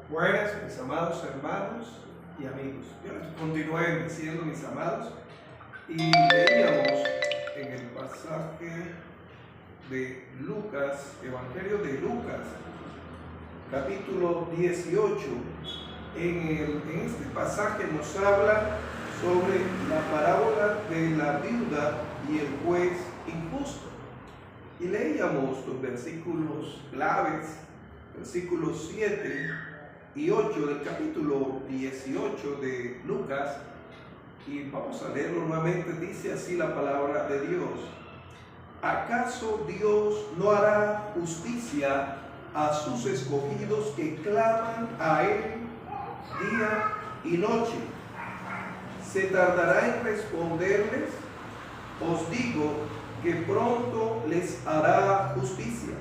Buenas, mis amados hermanos y amigos. Yo les continúe diciendo, mis amados, y leíamos en el pasaje de Lucas, Evangelio de Lucas, capítulo 18. En este pasaje nos habla sobre la parábola de la viuda y el juez injusto. Y leíamos los versículos claves, versículos 7 y 8 del capítulo 18 de Lucas, y vamos a leerlo nuevamente. Dice así la palabra de Dios: ¿acaso Dios no hará justicia a sus escogidos que claman a Él día y noche? ¿Se tardará en responderles? Os digo que pronto les hará justicia.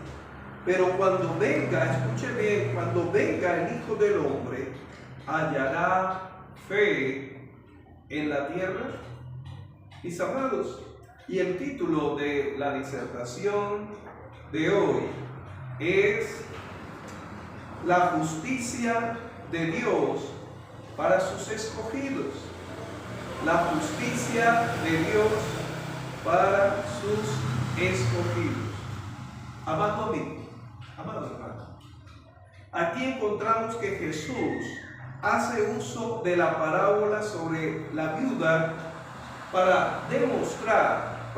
Pero cuando venga, escuche bien, cuando venga el Hijo del Hombre, ¿hallará fe en la tierra? Mis amados, y el título de la disertación de hoy es la justicia de Dios para sus escogidos. La justicia de Dios para sus escogidos. Amado amigo, amado hermano, aquí encontramos que Jesús hace uso de la parábola sobre la viuda para demostrar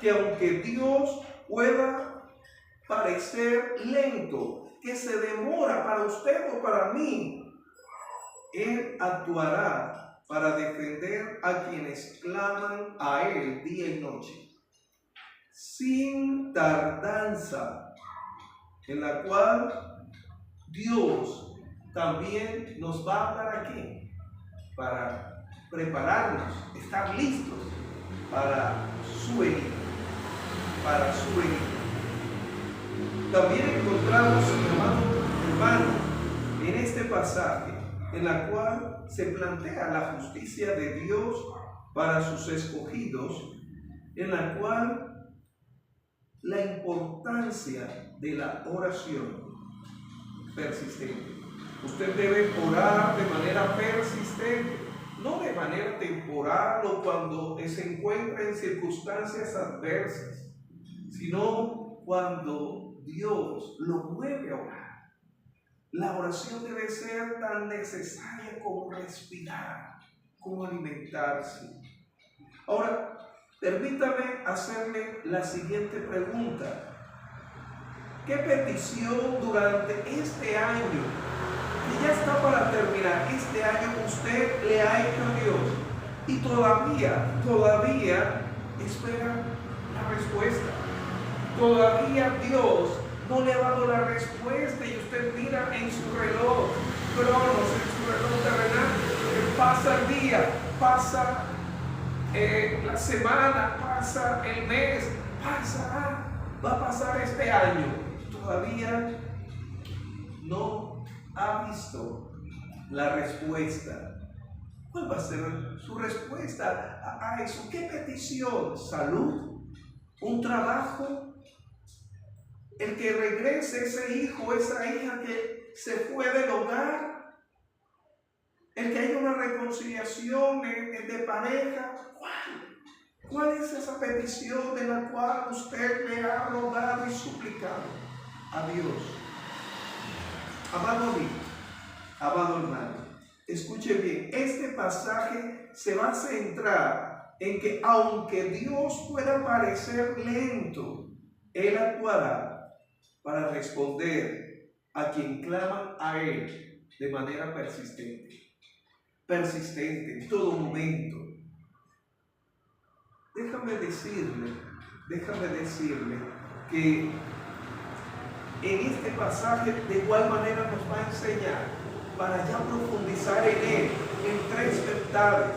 que aunque Dios pueda parecer lento, que se demora para usted o para mí, Él actuará para defender a quienes claman a Él día y noche, sin tardanza, en la cual Dios también nos va a hablar aquí para prepararnos, estar listos para su venida, También encontramos, hermano, en este pasaje, en la cual se plantea la justicia de Dios para sus escogidos, en la cual la importancia de la oración persistente. Usted debe orar de manera persistente, no de manera temporal o cuando se encuentra en circunstancias adversas, sino cuando Dios lo mueve a orar. La oración debe ser tan necesaria como respirar, como alimentarse. Ahora, permítame hacerle la siguiente pregunta. ¿Qué petición durante este año, que ya está para terminar, este año usted le ha hecho a Dios y todavía espera la respuesta? Todavía Dios no le ha dado la respuesta y usted mira en su reloj, Cronos, en su reloj terrenal, pasa el día, pasa la semana, pasa el mes, va a pasar este año. Todavía no ha visto la respuesta. ¿Cuál va a ser su respuesta a eso? ¿Qué petición? ¿Salud? ¿Un trabajo? ¿El que regrese ese hijo, esa hija que se fue del hogar? ¿El que haya una reconciliación de pareja? ¿Cuál es esa petición de la cual usted le ha rogado y suplicado a Dios? Amado amigo, amado hermano, escuche bien, este pasaje se va a centrar en que aunque Dios pueda parecer lento, Él actuará para responder a quien clama a Él de manera persistente en todo momento. Déjame decirle que en este pasaje de igual manera nos va a enseñar, para ya profundizar en él, en tres verdades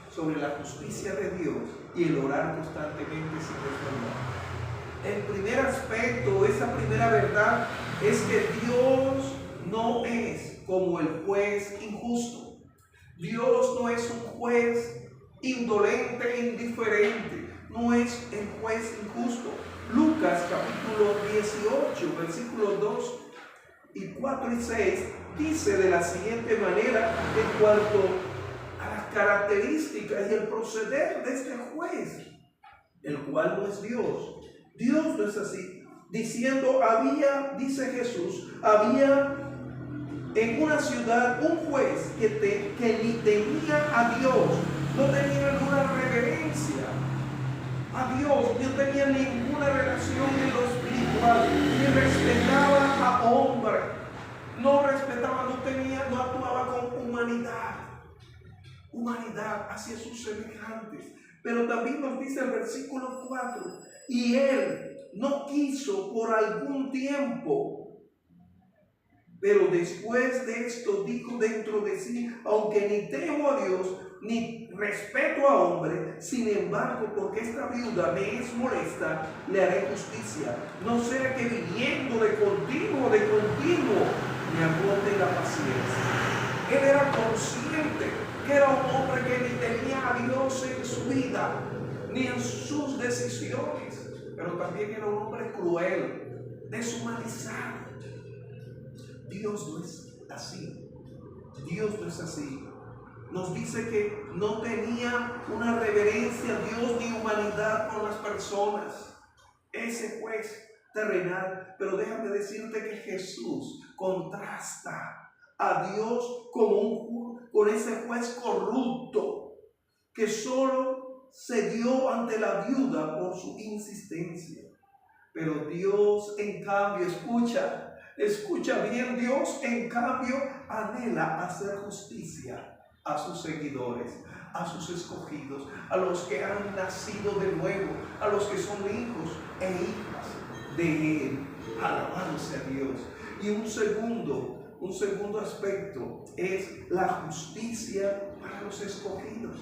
sobre la justicia de Dios y el orar constantemente sin desmayar. El primer aspecto, esa primera verdad, es que Dios no es como el juez injusto. Dios no es un juez indolente, indiferente, no es el juez injusto. Lucas capítulo 18, versículo 2, y 4 y 6 dice de la siguiente manera en cuanto a las características y el proceder de este juez, el cual no es Dios. Dios no es así. Diciendo, dice Jesús, había en una ciudad un juez que ni temía a Dios, no tenía ninguna reverencia a Dios, no tenía ninguna relación en lo espiritual, ni respetaba a hombre, no respetaba, no actuaba con humanidad hacia sus semejantes. Pero también nos dice el versículo 4, y él no quiso por algún tiempo. Pero después de esto dijo dentro de sí, aunque ni temo a Dios, ni respeto a hombre, sin embargo, porque esta viuda me es molesta, le haré justicia. No sea que viniendo de continuo, me agote la paciencia. Él era consciente que era un hombre que ni tenía a Dios en su vida, ni en sus decisiones, pero también era un hombre cruel, deshumanizado. Dios no es así. Dios no es así. Nos dice que no tenía una reverencia a Dios ni humanidad con las personas. Ese juez terrenal. Pero déjame decirte que Jesús contrasta a Dios con ese juez corrupto que solo cedió ante la viuda por su insistencia. Pero Dios, en cambio, escucha bien, Dios en cambio anhela hacer justicia a sus seguidores, a sus escogidos, a los que han nacido de nuevo, a los que son hijos e hijas de Él. Alabándose a Dios. Y un segundo aspecto es la justicia para los escogidos.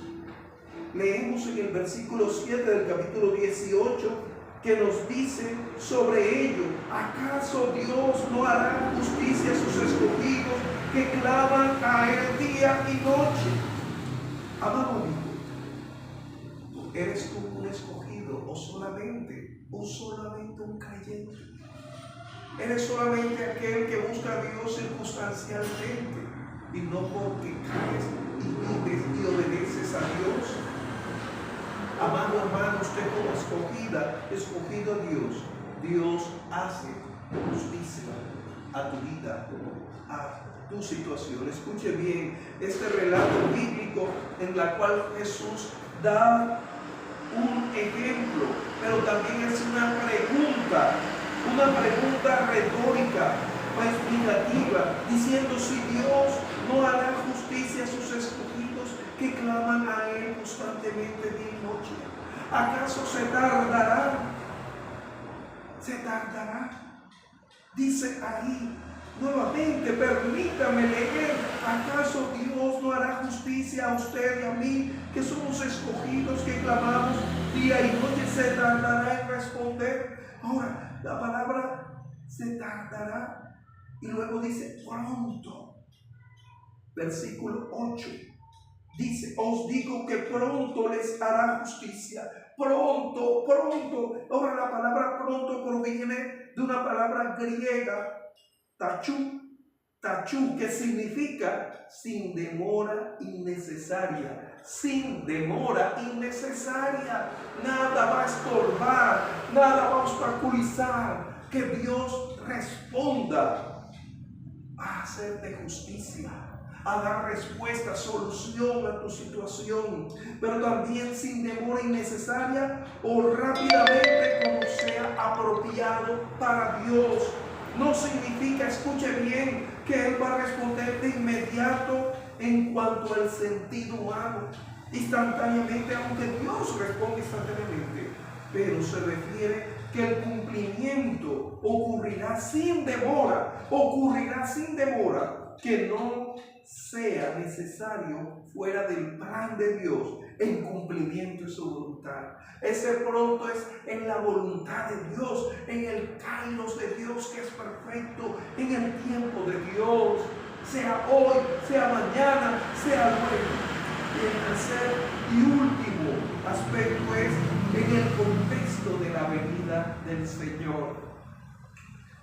Leemos en el versículo 7 del capítulo 18 que nos dice sobre ello: ¿acaso Dios no hará justicia a sus escogidos que claman a Él día y noche? Amado amigo, ¿eres tú un escogido o solamente un creyente? ¿Eres solamente aquel que busca a Dios circunstancialmente y no porque caes y vives y obedeces a Dios? Amado hermano, usted como escogido a Dios, Dios hace justicia a tu vida, a tu situación. Escuche bien este relato bíblico en la cual Jesús da un ejemplo, pero también es una pregunta retórica o explicativa, diciendo: si Dios no hará justicia a sus escogidos que claman a Él constantemente día y noche, ¿acaso se tardará? Dice ahí nuevamente, permítame leer: ¿acaso Dios no hará justicia a usted y a mí, que somos escogidos, que clamamos día y noche? ¿Se tardará en responder? Ahora, la palabra se tardará, y luego dice pronto. Versículo 8 dice: os digo que pronto les hará justicia. Pronto. Ahora, la palabra pronto proviene de una palabra griega, tachú, que significa sin demora innecesaria. Sin demora innecesaria. Nada va a estorbar, nada va a obstaculizar que Dios responda a hacerte justicia, a dar respuesta, solución a tu situación, pero también sin demora innecesaria o rápidamente, como sea apropiado para Dios. No significa, escuche bien, que Él va a responder de inmediato en cuanto al sentido humano, instantáneamente, aunque Dios responde instantáneamente, pero se refiere que el cumplimiento ocurrirá sin demora, que no sea necesario fuera del plan de Dios en cumplimiento de su voluntad. Ese pronto es en la voluntad de Dios, en el kairos de Dios, que es perfecto, en el tiempo de Dios, sea hoy, sea mañana, sea luego. Y el tercer y último aspecto es en el contexto de la venida del Señor.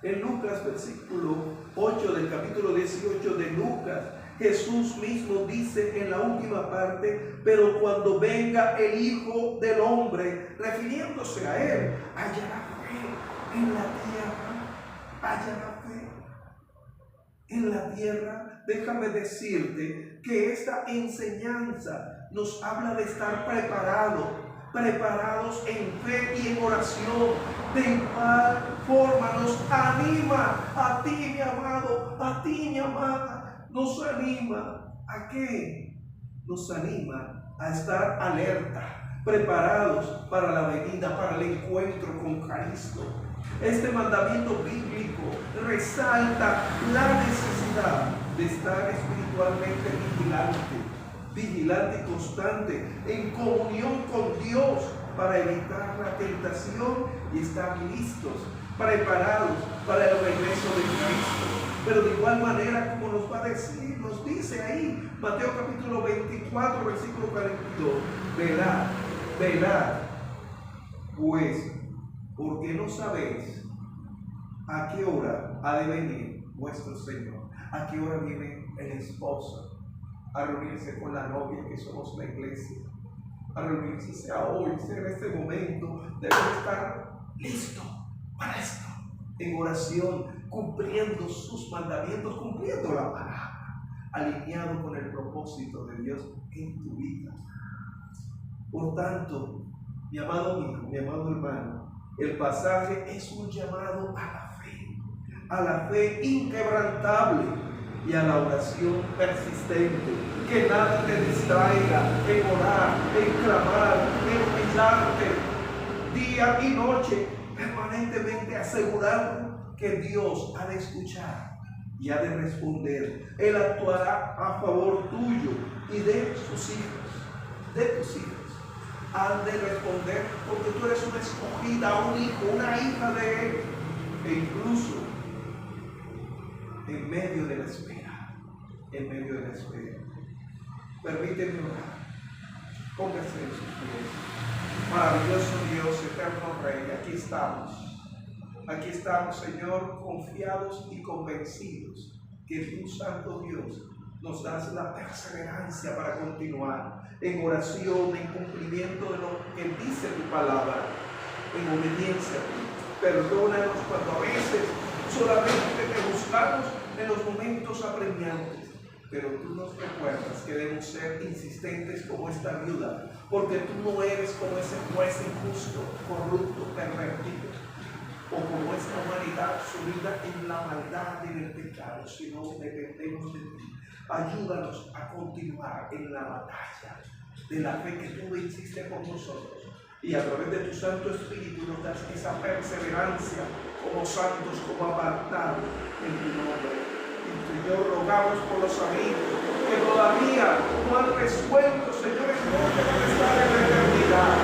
En Lucas, versículo 8 del capítulo 18 de Lucas, Jesús mismo dice en la última parte: pero cuando venga el Hijo del Hombre, refiriéndose a Él, hallará fe en la tierra, hallará fe en la tierra. Déjame decirte que esta enseñanza nos habla de estar preparados en fe y en oración. De igual forma nos anima a ti, mi amado, a ti, mi amada. Nos anima ¿a qué? Nos anima a estar alerta, preparados para la venida, para el encuentro con Cristo. Este mandamiento bíblico resalta la necesidad de estar espiritualmente vigilante y constante, en comunión con Dios, para evitar la tentación y estar listos, preparados para el regreso de Cristo. Pero de igual manera, como nos va a decir, nos dice ahí, Mateo capítulo 24, versículo 42, velad, pues, porque no sabéis a qué hora ha de venir vuestro Señor, a qué hora viene el esposo a reunirse con la novia que somos la iglesia, a reunirse, sea hoy, sea en este momento. Debe estar listo para esto, en oración, cumpliendo sus mandamientos, cumpliendo la palabra, alineado con el propósito de Dios en tu vida. Por tanto, mi amado amigo, mi amado hermano, el pasaje es un llamado a la fe inquebrantable y a la oración persistente. Que nada te distraiga en orar, en clamar, en humillarte día y noche, permanentemente asegurando que Dios ha de escuchar y ha de responder. Él actuará a favor tuyo y de tus hijos. Han de responder porque tú eres una escogida, un hijo, una hija de Él. E incluso en medio de la espera, permíteme orar. Póngase en sus pies. Maravilloso Dios, eterno Rey, aquí estamos, Señor, confiados y convencidos que tú, Santo Dios, nos das la perseverancia para continuar en oración, en cumplimiento de lo que dice tu palabra, en obediencia a ti. Perdónanos cuando a veces solamente te buscamos en los momentos apremiantes, pero tú nos recuerdas que debemos ser insistentes como esta viuda, porque tú no eres como ese juez injusto, corrupto, pervertido, o como esta humanidad sumida en la maldad y en el pecado, sino dependemos de ti. Ayúdanos a continuar en la batalla de la fe que tú hiciste por nosotros, y a través de tu Santo Espíritu nos das esa perseverancia como santos, como apartados en tu nombre. Y Señor, rogamos por los amigos que todavía no han resuelto, Señor, en dónde van a estar en la eternidad.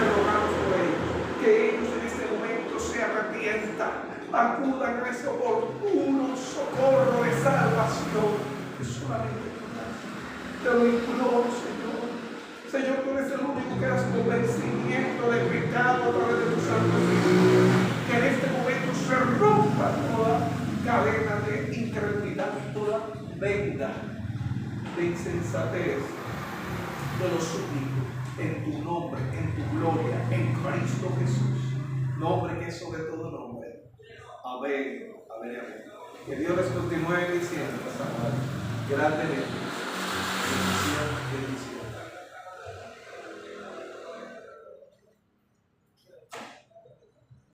Te rogamos por ellos, que ellos en este momento se arrepientan, acudan a ese oportuno socorro de salvación que solamente tú das. Te lo imploro, Señor. Señor, tú eres el único que das convencimiento de pecado a través de tu Santo Espíritu. Que en este momento se rompa toda cadena de incredulidad, toda venda de insensatez. Te lo suplico en tu nombre, en tu gloria, en Cristo Jesús, nombre que es sobre todo nombre. Amén, amén, amén. Que Dios les continúe diciendo esta palabra grandemente.